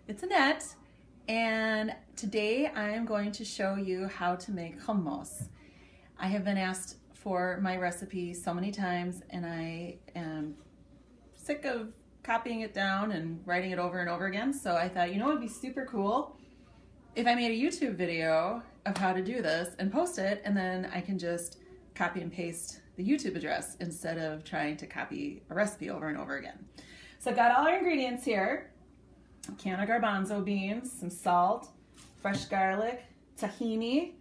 It's Annette, and today I am going to show you how to make hummus. I have been asked for my recipe so many times, and I am sick of copying it down and writing it over and over again, so I thought, you know, it'd be super cool if I made a YouTube video of how to do this and post it, and then I can just copy and paste the YouTube address instead of trying to copy a recipe over and over again. So I've got all our ingredients here. A can of garbanzo beans, some salt, fresh garlic, tahini,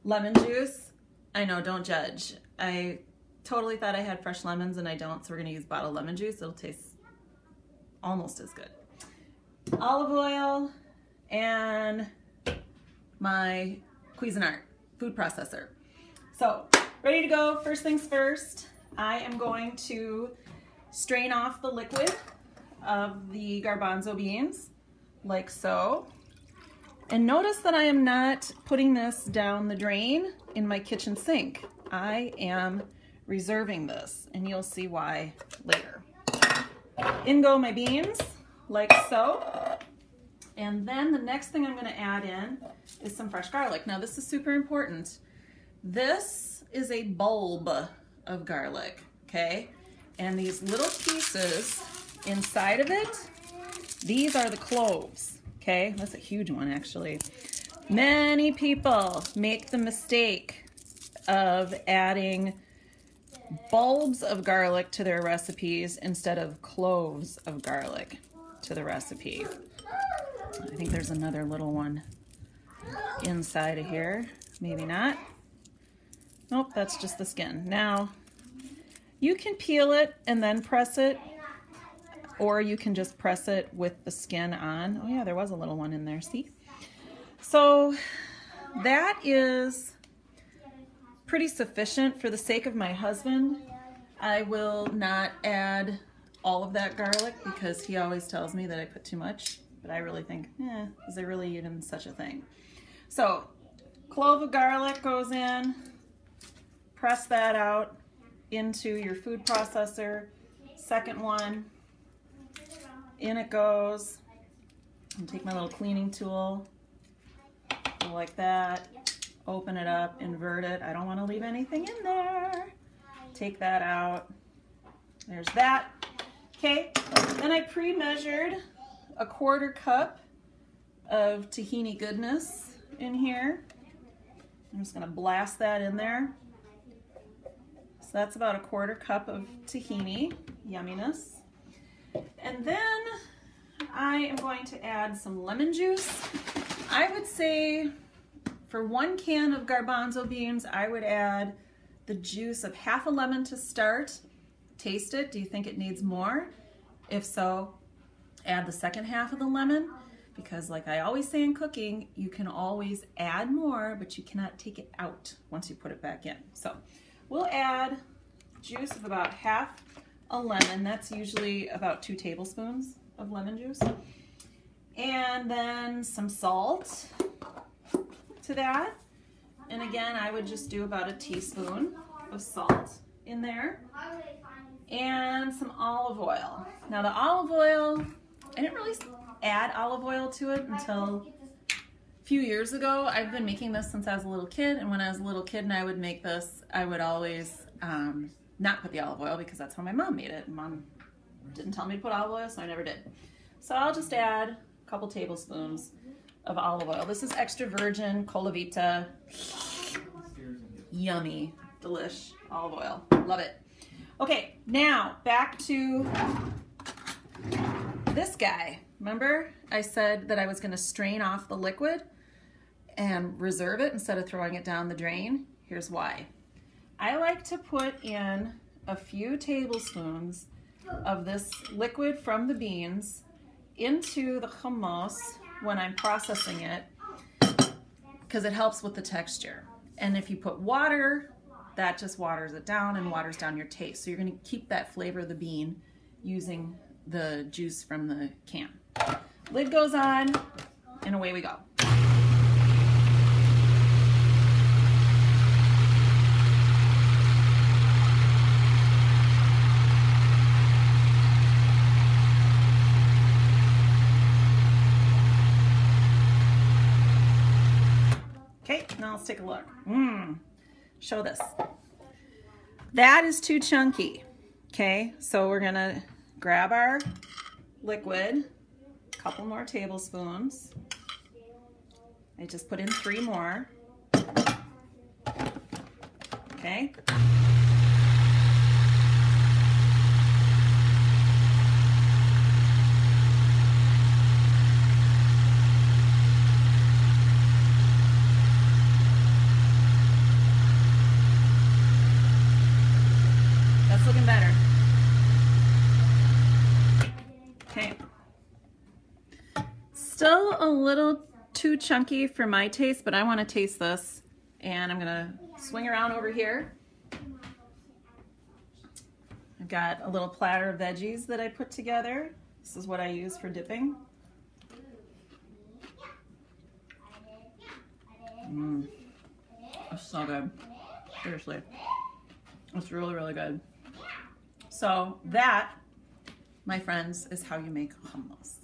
lemon juice. I know, don't judge. I totally thought I had fresh lemons and I don't, so we're gonna use bottled lemon juice. It'll taste almost as good. Olive oil and my Cuisinart food processor. So, ready to go. First things first, I am going to strain off the liquid of the garbanzo beans, like so. And notice that I am not putting this down the drain in my kitchen sink. I am reserving this, and you'll see why later. In go my beans, like so. And then the next thing I'm gonna add in is some fresh garlic. Now this is super important. This is a bulb of garlic, okay? And these little pieces inside of it, these are the cloves, okay? That's a huge one, actually. Many people make the mistake of adding bulbs of garlic to their recipes instead of cloves of garlic to the recipe. I think there's another little one inside of here. Maybe not. Nope, that's just the skin. Now, you can peel it and then press it, or you can just press it with the skin on. Oh yeah, there was a little one in there, see? So that is pretty sufficient. For the sake of my husband, I will not add all of that garlic because he always tells me that I put too much, but I really think, is there really even such a thing? So, clove of garlic goes in, press that out into your food processor. Second one, in it goes. And take my little cleaning tool, go like that, open it up, invert it. I don't want to leave anything in there. Take that out. There's that. Okay, then I pre-measured a 1/4 cup of tahini goodness in here. I'm just gonna blast that in there. So that's about a 1/4 cup of tahini, yumminess. And then I am going to add some lemon juice. I would say for 1 can of garbanzo beans, I would add the juice of half a lemon to start. Taste it. Do you think it needs more? If so, add the second half of the lemon, because like I always say in cooking, you can always add more, but you cannot take it out once you put it back in. So we'll add juice of about half a lemon. That's usually about 2 tablespoons of lemon juice. And then some salt to that. And again, I would just do about a teaspoon of salt in there. And some olive oil. Now the olive oil, I didn't really add olive oil to it until a few years ago. I've been making this since I was a little kid, and when I was a little kid and I would make this, I would always not put the olive oil because that's how my mom made it. Mom didn't tell me to put olive oil, so I never did. So I'll just add a couple tablespoons of olive oil. This is extra virgin Colavita. Yummy, delish olive oil. Love it. Okay, now back to this guy. Remember I said that I was going to strain off the liquid and reserve it instead of throwing it down the drain? Here's why. I like to put in a few tablespoons of this liquid from the beans into the hummus when I'm processing it, because it helps with the texture. And if you put water, that just waters it down and waters down your taste. So you're going to keep that flavor of the bean using the juice from the can. Lid goes on, and away we go. Okay, now let's take a look. Show this. That is too chunky. Okay, so we're gonna grab our liquid, a couple more tablespoons. I just put in 3 more. Okay. That's looking better. Okay. Still a little too chunky for my taste, but I want to taste this. And I'm gonna swing around over here. I've got a little platter of veggies that I put together. This is what I use for dipping. It's so good. Seriously. It's really, really good. So that, my friends, is how you make hummus.